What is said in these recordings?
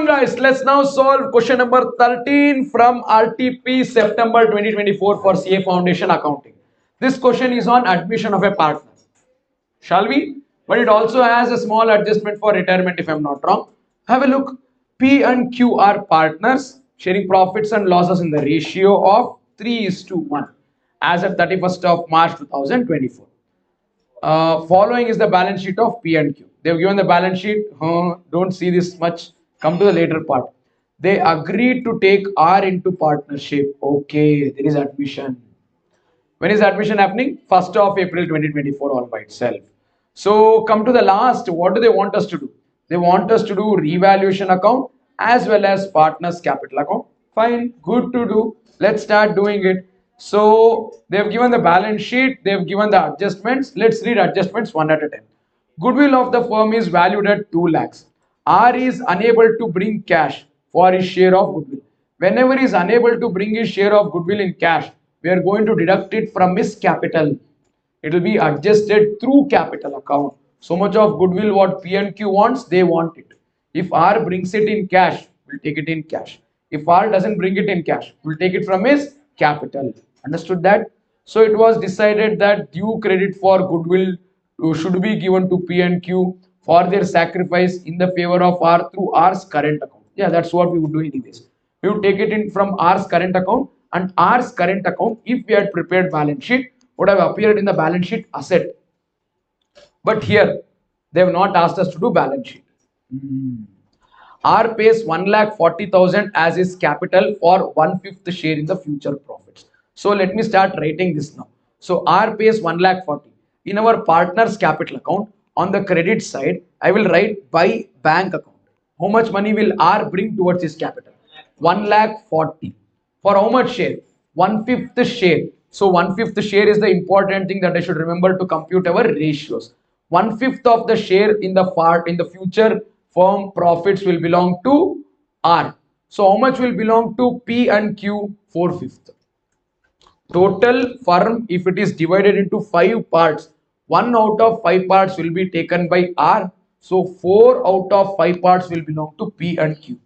on guys, let's now solve question number 13 from RTP September 2024 for CA Foundation Accounting. This question is on admission of a partner. Shall we? But it also has a small adjustment for retirement if I'm not wrong. Have a look. P and Q are partners sharing profits and losses in the ratio of 3:1 as at 31st of March 2024. Following is the balance sheet of P and Q. They've given the balance sheet. Don't see this much. Come to the later part. They agreed to take R into partnership. Okay, there is admission. When is admission happening? 1st of April 2024 all by itself. So come to the last. What do they want us to do? They want us to do revaluation account as well as partners capital account. Fine, good to do. Let's start doing it. So they've given the balance sheet, they've given the adjustments. Let's read adjustments one at a time. Goodwill of the firm is valued at 2 lakhs. R is unable to bring cash for his share of goodwill. Whenever he is unable to bring his share of goodwill in cash, we are going to deduct it from his capital. It will be adjusted through capital account. So much of goodwill what P and Q wants, they want it. If R brings it in cash, we'll take it in cash. If R doesn't bring it in cash, we'll take it from his capital. Understood that? So it was decided that due credit for goodwill should be given to P and Q for their sacrifice in the favor of R through R's current account. Yeah, that's what we would do anyways. We would take it in from R's current account, and R's current account, if we had prepared balance sheet, would have appeared in the balance sheet asset. But here, they have not asked us to do balance sheet. R pays 1,40,000 as his capital for 1/5 share in the future profits. So let me start writing this now. So R pays 1,40,000. In our partner's capital account, on the credit side, I will write by bank account. How much money will R bring towards his capital? 1,40,000. For how much share? 1/5 share. So 1/5 share is the important thing that I should remember to compute our ratios. 1/5 of the share in the future firm profits will belong to R. So how much will belong to P and Q? 4/5. Total firm, if it is divided into 5 parts, 1 out of 5 parts will be taken by R. So 4 out of 5 parts will belong to P and Q.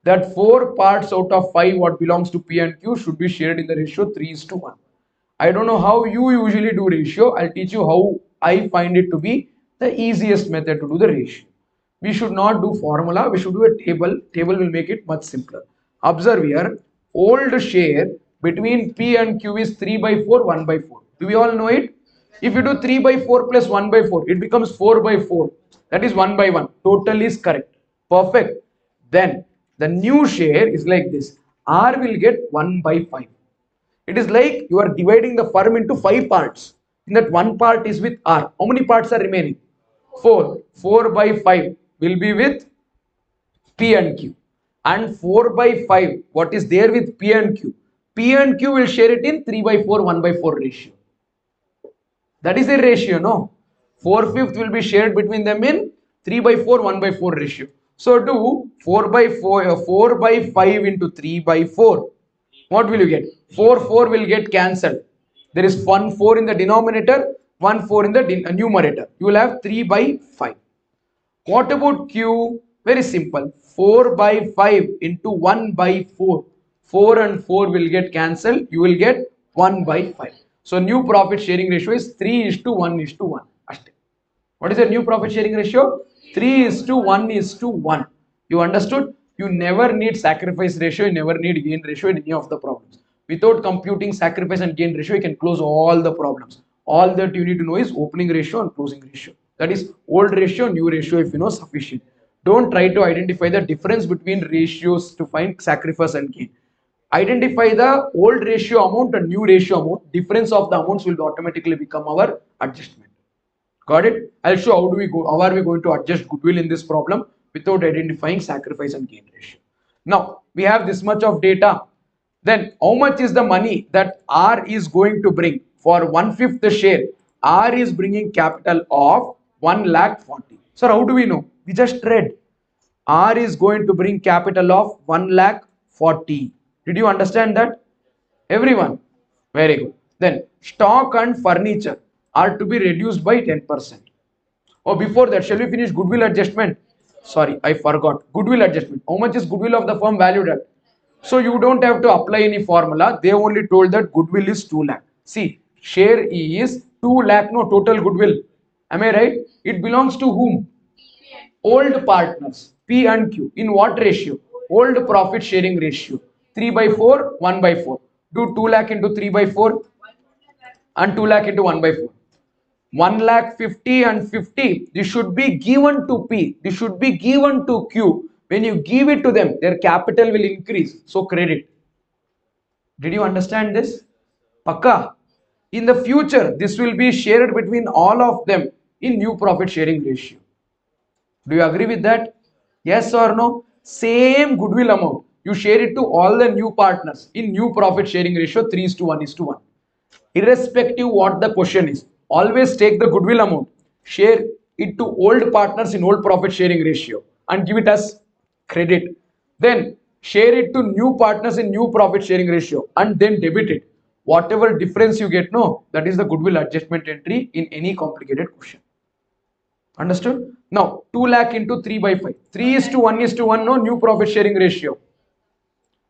That 4 parts out of 5 what belongs to P and Q should be shared in the ratio 3:1. I don't know how you usually do ratio. I'll teach you how I find it to be the easiest method to do the ratio. We should not do formula. We should do a table. Table will make it much simpler. Observe here. Old share between P and Q is 3/4, 1/4. Do we all know it? If you do 3/4 plus 1/4, it becomes 4/4. That is 1/1. Total is correct. Perfect. Then the new share is like this. R will get 1/5. It is like you are dividing the firm into 5 parts. In that one part is with R. How many parts are remaining? 4. 4/5 will be with P and Q. And 4/5, what is there with P and Q? P and Q will share it in 3/4, 1/4 ratio. That is the ratio, no? 4/5 will be shared between them in 3/4, 1/4 ratio. So do 4/5 into 3/4. What will you get? 4 will get cancelled. There is 1 4 in the denominator, 1 4 in the numerator. You will have 3/5. What about Q? Very simple. 4/5 into 1/4. 4 and 4 will get cancelled. You will get 1/5. So new profit sharing ratio is 3:1:1. What is the new profit sharing ratio? 3:1:1. You understood? You never need sacrifice ratio. You never need gain ratio in any of the problems. Without computing sacrifice and gain ratio, you can close all the problems. All that you need to know is opening ratio and closing ratio. That is old ratio, new ratio if you know sufficient. Don't try to identify the difference between ratios to find sacrifice and gain. Identify the old ratio amount and new ratio amount. Difference of the amounts will automatically become our adjustment. Got it? I'll show how are we going to adjust goodwill in this problem without identifying sacrifice and gain ratio. Now we have this much of data. Then how much is the money that R is going to bring? For 1/5 share, R is bringing capital of 1,40,000. Sir, how do we know? We just read. R is going to bring capital of 1,40,000. Did you understand that? Everyone? Very good. Then stock and furniture are to be reduced by 10%. Oh, before that, shall we finish goodwill adjustment? sorry, I forgot, goodwill adjustment. How much is goodwill of the firm valued at? So you don't have to apply any formula. They only told that goodwill is 2 lakh. See, share is 2 lakh, no, total goodwill. Am I right? It belongs to whom? Old partners, P and Q. In what ratio? Old profit sharing ratio. 3 by 4, 1 by 4. Do 2 lakh into 3 by 4 and 2 lakh into 1 by 4. 1 lakh 50 and 50. This should be given to P. This should be given to Q. When you give it to them, their capital will increase. So credit. Did you understand this? Pakka. In the future, this will be shared between all of them in new profit sharing ratio. Do you agree with that? Yes or no? Same goodwill amount. You share it to all the new partners in new profit sharing ratio 3 is to 1 is to 1. Irrespective what the question is, always take the goodwill amount, share it to old partners in old profit sharing ratio and give it as credit. Then share it to new partners in new profit sharing ratio and then debit it. Whatever difference you get, no, that is the goodwill adjustment entry in any complicated question. Understood? Now 2 lakh into 3 by 5. 3 is to 1 is to 1, no, new profit sharing ratio.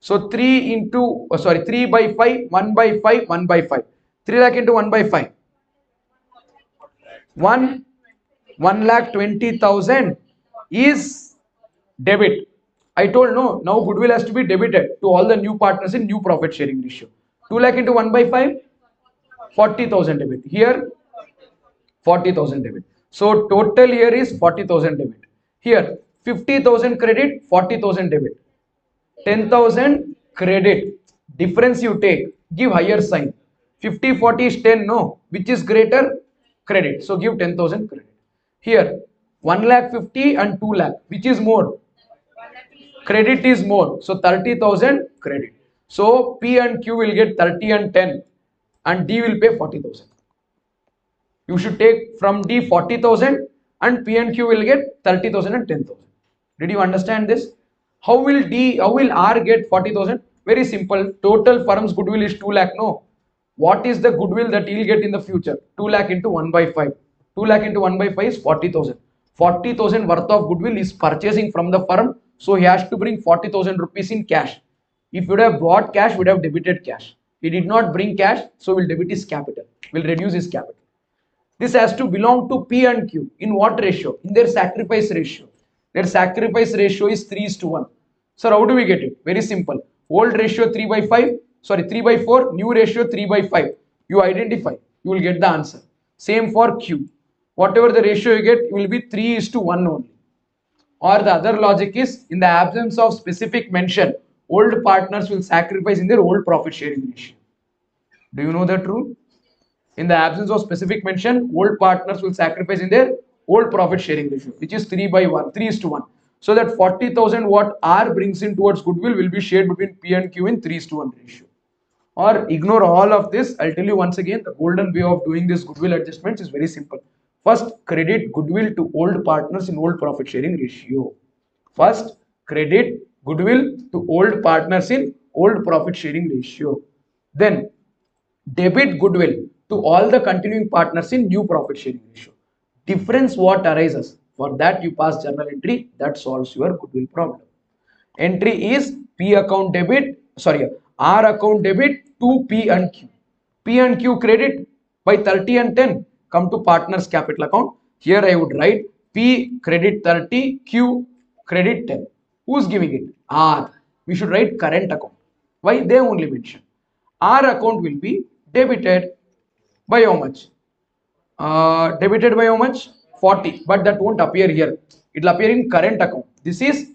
So 3 into, 3 by 5, 1 by 5, 1 by 5. 3 lakh into 1 by 5. 1 lakh 20,000 is debit. I told no, now goodwill has to be debited to all the new partners in new profit sharing ratio. 2 lakh into 1 by 5, 40,000 debit. Here 40,000 debit. So total here is 40,000 debit. Here 50,000 credit, 40,000 debit. 10,000 credit. Difference you take, give higher sign. 50, 40 is 10, no. Which is greater? Credit. So give 10,000 credit. Here 1 lakh 50 and 2 lakh. Which is more? Credit is more. So 30,000 credit. So P and Q will get 30 and 10 and D will pay 40,000. You should take from D 40,000 and P and Q will get 30,000 and 10,000. Did you understand this? How will R get 40,000? Very simple. Total firm's goodwill is 2 lakh. No. What is the goodwill that he'll get in the future? 2 lakh into 1 by 5. 2 lakh into 1 by 5 is 40,000. 40,000 worth of goodwill is purchasing from the firm. So he has to bring 40,000 rupees in cash. If you would have bought cash, would have debited cash. He did not bring cash, so will debit his capital. Will reduce his capital. This has to belong to P and Q. In what ratio? In their sacrifice ratio. Their sacrifice ratio is 3 is to 1. Sir, how do we get it? Very simple. Old ratio 3 by 5. Sorry, 3 by 4. New ratio 3 by 5. You identify. You will get the answer. Same for Q. Whatever the ratio you get, it will be 3 is to 1 only. Or the other logic is, in the absence of specific mention, old partners will sacrifice in their old profit sharing ratio. Do you know that rule? In the absence of specific mention, old partners will sacrifice in their old profit sharing ratio, which is 3 by 1, 3 is to 1. So that 40,000 what R brings in towards goodwill will be shared between P and Q in 3 is to 1 ratio. Or ignore all of this. I'll tell you once again, the golden way of doing this goodwill adjustments is very simple. First, credit goodwill to old partners in old profit sharing ratio. First, credit goodwill to old partners in old profit sharing ratio. Then, debit goodwill to all the continuing partners in new profit sharing ratio. Difference what arises? For that you pass journal entry that solves your goodwill problem. Entry is P account debit, R account debit to P and Q. P and Q credit by 30 and 10 come to partners capital account. Here I would write P credit 30, Q credit 10. Who's giving it? R. We should write current account. Why? They only mention. R account will be debited by how much? Debited by how much? 40. But that won't appear here. It will appear in current account. This is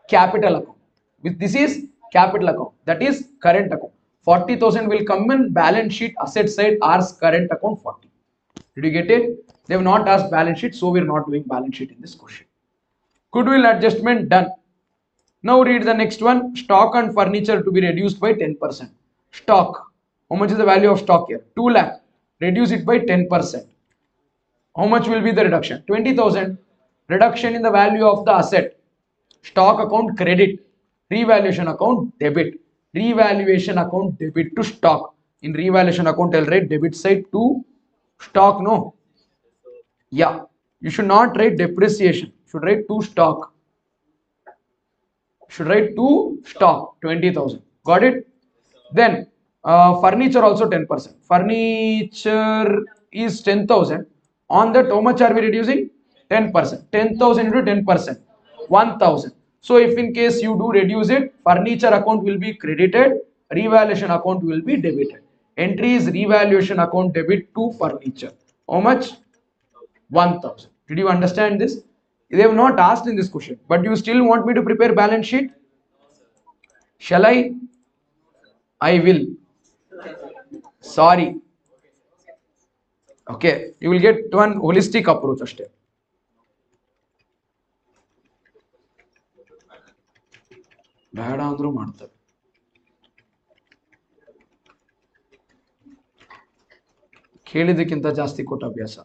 capital account. This is capital account. That is current account. 40,000 will come in balance sheet asset side, R's current account 40. Did you get it? They have not asked balance sheet, so we are not doing balance sheet in this question. Goodwill adjustment done. Now read the next one. Stock and furniture to be reduced by 10%. Stock. How much is the value of stock here? 2 lakh. Reduce it by 10%. How much will be the reduction? 20,000. Reduction in the value of the asset. Stock account credit. Revaluation account debit. Revaluation account debit to stock. In revaluation account, I'll write debit side to stock. No. Yeah. You should not write depreciation. You should write to stock. Should write to stock 20,000. Got it? Then furniture also 10%. Furniture is 10,000. On that, how much are we reducing? 10%. 10,000 into 10%. 1,000. So if in case you do reduce it, furniture account will be credited, revaluation account will be debited. Entry is revaluation account debit to furniture. How much? 1,000. Did you understand this? They have not asked in this question, but you still want me to prepare balance sheet? Shall I? I will. Sorry. Okay, you will get one holistic approach ಅಷ್ಟೇ. ಬೇಡ ಅಂದ್ರೂ ಮಾಡ್ತಾರೆ. ಕೇಳಿದಕ್ಕಿಂತ ಜಾಸ್ತಿ ಕೊಟ್ಟ ಅಭ್ಯಾಸ.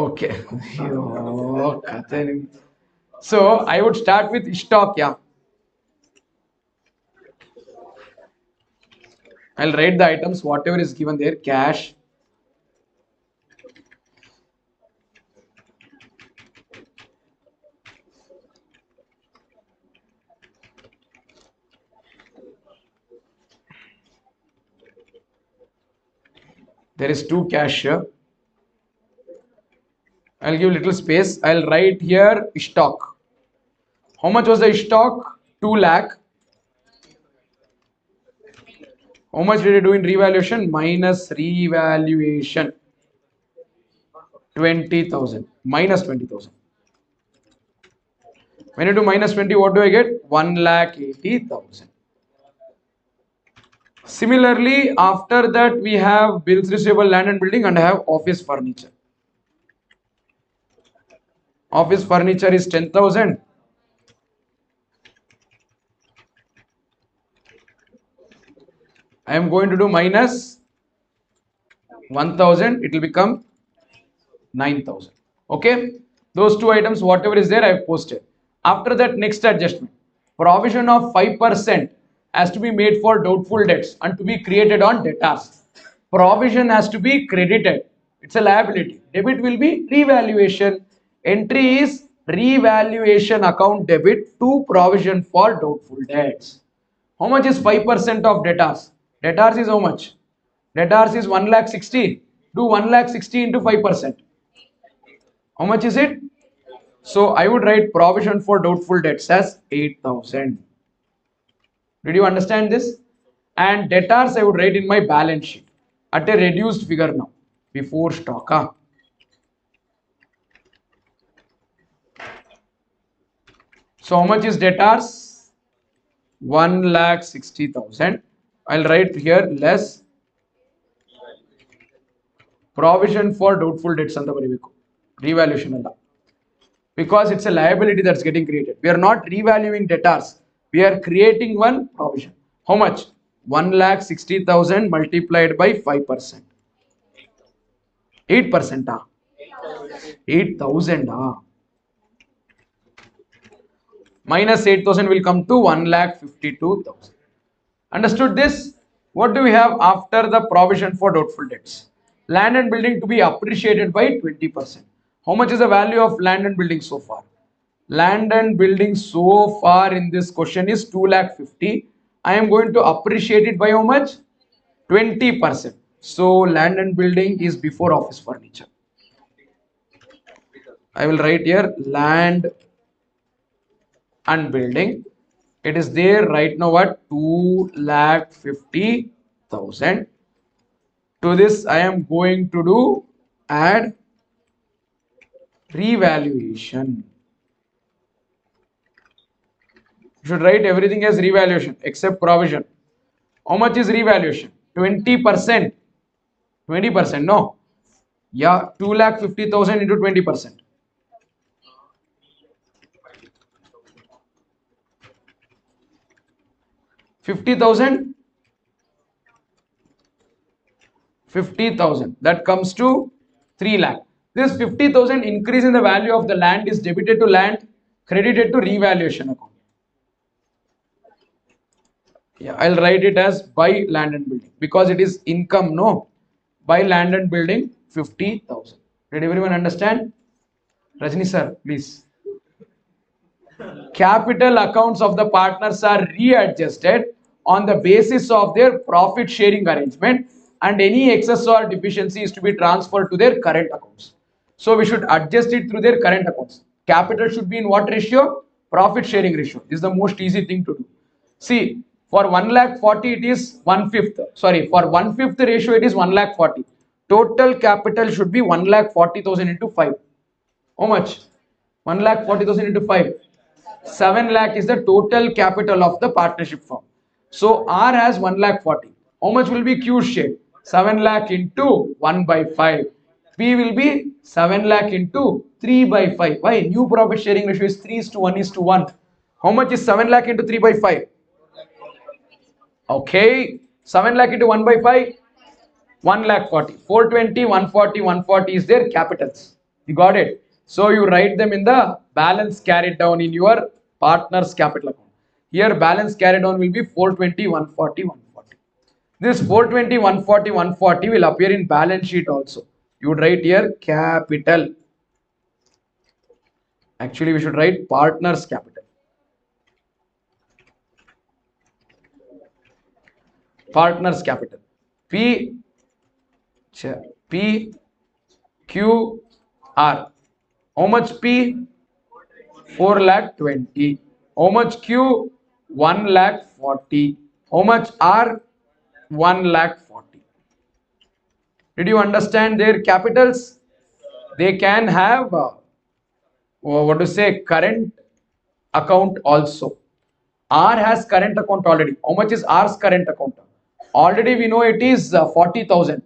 Okay. So I would start with stock. Yeah. I'll write the items, whatever is given there. Cash, there is 2 cash here. I'll give little space. I'll write here stock. How much was the stock? 2 lakh. How much did I do in revaluation? Minus revaluation 20,000. Minus 20,000. When you do minus 20, what do I get? 1,80,000. Similarly, after that we have bills receivable, land and building, and I have office furniture. Office furniture is 10,000. I am going to do minus 1,000. It will become 9,000. Okay. Those 2 items, whatever is there, I have posted. After that, next adjustment. Provision of 5% has to be made for doubtful debts and to be created on debtors. Provision has to be credited. It's a liability. Debit will be revaluation. Entry is revaluation account debit to provision for doubtful debts. How much is 5% of debtors? Debtors is how much? Debtors is 1,60,000. Do 1,60,000 into 5%. How much is it? So I would write provision for doubtful debts as 8,000. Did you understand this? And debtors I would write in my balance sheet at a reduced figure now before stock. So how much is debtors? 1,60,000. I'll write here less provision for doubtful debts ಅಂತ ಬರೀಬೇಕು. Revaluation ಅಲ್ಲ. Because it's a liability that's getting created. We are not revaluing debtors. We are creating one provision. How much? 1,60,000 multiplied by 5%. 8%. 8,000. Minus 8,000 will come to 1,52,000. Understood this? What do we have after the provision for doubtful debts? Land and building to be appreciated by 20%. How much is the value of land and building so far? Land and building so far in this question is 2,50,000. I am going to appreciate it by how much? 20%. So land and building is before office furniture. I will write here land and building. It is there right now at 2,50,000. To this I am going to do add revaluation. You should write everything as revaluation except provision. How much is revaluation? 20%. 20%. No. Yeah, 2,50,000 into 20%. 50,000. 50,000. That comes to 3 lakh. This 50,000 increase in the value of the land is debited to land, credited to revaluation account. Yeah, I'll write it as by land and building because it is income. No, by land and building 50,000. Did everyone understand? Rajni sir, please. Capital accounts of the partners are readjusted on the basis of their profit sharing arrangement, and any excess or deficiency is to be transferred to their current accounts. So we should adjust it through their current accounts. Capital should be in what ratio? Profit sharing ratio. This is the most easy thing to do. See, for 1 lakh 40 it is 1/5. Sorry, for 1/5 ratio it is 1 lakh 40. Total capital should be 1 lakh 40,000 into 5. How much? 1 lakh 40,000 into 5. 7 lakh is the total capital of the partnership firm. So R has 1 lakh 40. How much will be Q's share? 7 lakh into 1 by 5. P will be 7 lakh into 3 by 5. Why? New profit sharing ratio is 3 is to 1 is to 1. How much is 7 lakh into 3 by 5? Okay. 7 lakh into 1 by 5? 1 lakh 40. 420, 140, 140 is their capitals. You got it? So you write them in the balance carried down in your partner's capital account. Here balance carried down will be 420, 140, 140. This 420, 140, 140 will appear in balance sheet also. You would write here capital. Actually, we should write partner's capital. Partner's capital. P Q R. How much P? 4 lakh 20. How much Q? 1 lakh 40. How much R? 1 lakh 40. Did you understand their capitals? They can have what to say, current account also. R has current account already. How much is R's current account? Already we know it is 40,000.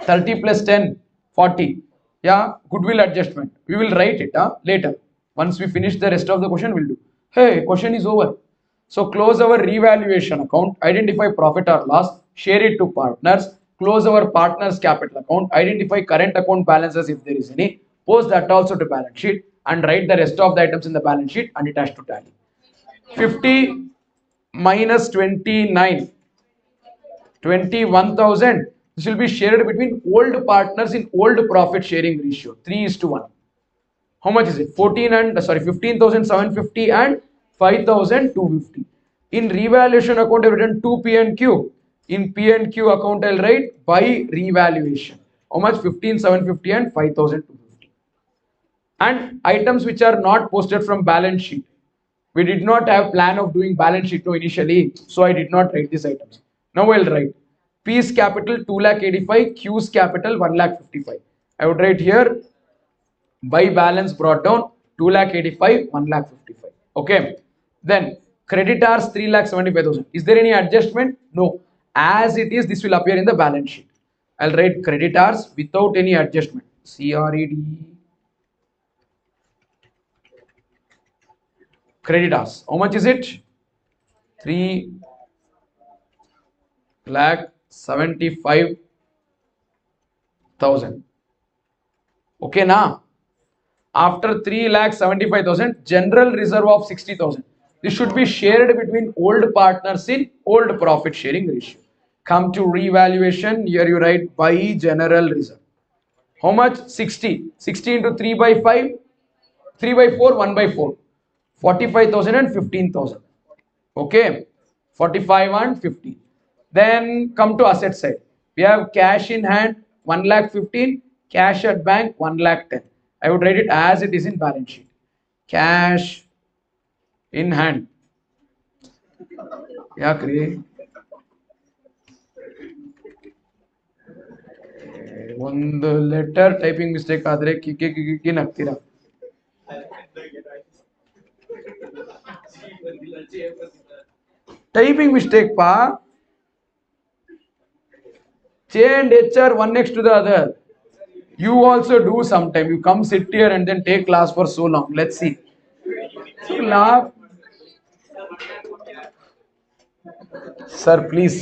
30 plus 10, 40. Yeah, goodwill adjustment. We will write it later. Once we finish the rest of the question, we'll do. Hey, question is over. So close our revaluation account, identify profit or loss, share it to partners, close our partners capital account, identify current account balances if there is any, post that also to balance sheet, and write the rest of the items in the balance sheet and it has to tally. 50 minus 29, 21,000. This will be shared between old partners in old profit sharing ratio, 3 is to 1. How much is it? 15,750 and 5,250. In revaluation account, I have written 2 P and Q. In P and Q account, I'll write by revaluation. How much? 15,750 and 5,250. And items which are not posted from balance sheet. We did not have plan of doing balance sheet initially, so I did not write these items. Now I'll write P's capital 2 lakh 85, Q's capital 1 lakh 55. I would write here by balance brought down 2 lakh 85, 1 lakh 55. Okay. Then creditors 3 lakh 75,000. Is there any adjustment? No. As it is, this will appear in the balance sheet. I'll write creditors without any adjustment. CRED. Creditors. How much is it? 3 lakh 75,000. Okay, now after 3 lakh 75,000, general reserve of 60,000. This should be shared between old partners in old profit sharing ratio. Come to revaluation. Here you write by general reserve. How much? 60. 60 into 3 by 5. 3 by 4, 1 by 4. 45,000 and 15,000. Okay. 45 and 15. Then come to asset side. We have cash in hand 1 lakh 15, cash at bank 1 lakh 10. I would write it as it is in balance sheet. Cash in hand. Yeah, create. ಒಂದು letter typing mistake ಆದ್ರೆ ಕಿಕ್ಕಿ ನಗ್ತೀರಾ. Typing mistake ಪಾ. J and H are one next to the other. You also do sometime. You come sit here and then take class for so long. Let's see. So laugh. Sir, please.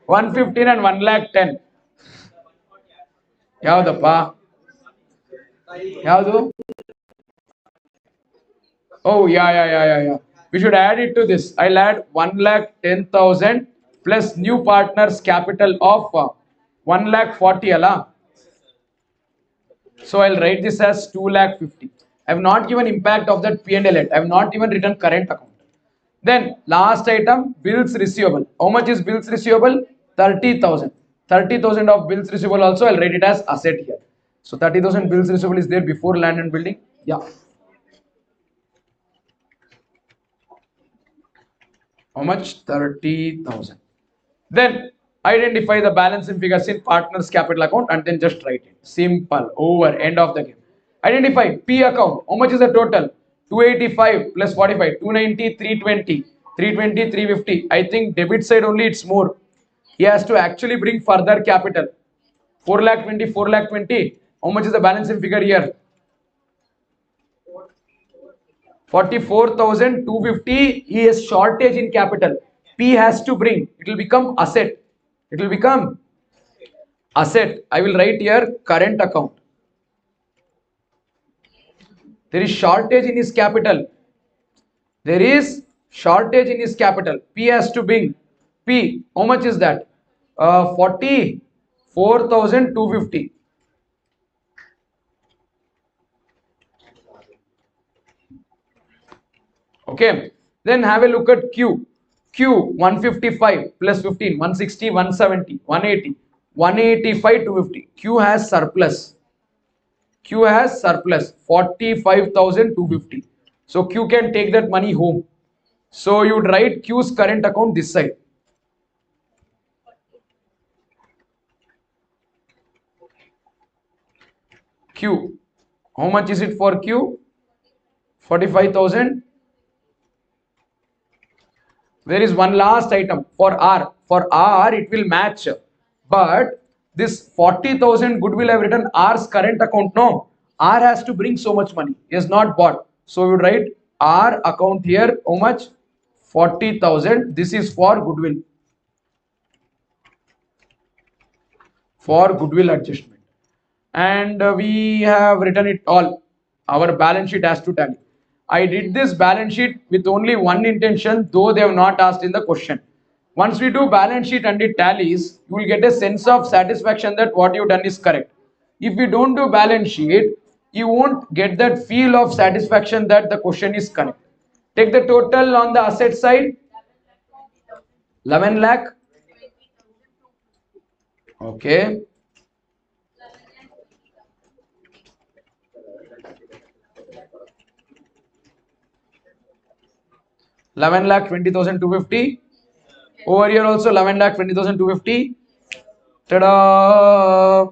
115 and 1 lakh 10. ಯಾವ್ದಪ್ಪ? ಯಾವುದು? Oh, yeah. We should add it to this. I'll add 1 lakh 10,000 plus new partners capital of 1 lakh 40 ala. So I'll write this as 2 lakh 50. I have not given impact of that P&L yet. I have not even written current account. Then last item, bills receivable. How much is bills receivable? 30,000. 30,000 of bills receivable also I'll write it as asset here. So 30,000 bills receivable is there before land and building. Yeah. How much? 30,000. Then identify the balance in figures in partner's capital account and then just write it. Simple. Over. End of the game. Identify P account. How much is the total? 285 plus 45. 290, 320. 320, 350. I think debit side only it's more. He has to actually bring further capital. 4 lakh 20, 4 lakh 20. How much is the balance in figure here? 44,250. He has shortage in capital. P has to bring. It will become asset. It will become asset. I will write here current account. There is shortage in his capital. There is shortage in his capital. P has to bring. P, how much is that? 44,250. Okay. Then have a look at Q. Q 155 plus 15, 160, 170, 180, 185, 250. Q has surplus. Q has surplus 45,250. So Q can take that money home. So you would write Q's current account this side. Q. How much is it for Q? 45,000. There is one last item for R. For R, it will match. But this 40,000 goodwill I have written R's current account. No. R has to bring so much money. He has not bought. So we would write R account here. How much? 40,000. This is for goodwill. For goodwill adjustment. And we have written it all. Our balance sheet has to tally. I did this balance sheet with only one intention, though they have not asked in the question. Once we do balance sheet and it tallies, you will get a sense of satisfaction that what you done is correct. If you don't do balance sheet, you won't get that feel of satisfaction that the question is correct. Take the total on the asset side, 11 lakh. Okay. 11 lakh 20,250. Over here also 11 lakh 20,250. Ta-da!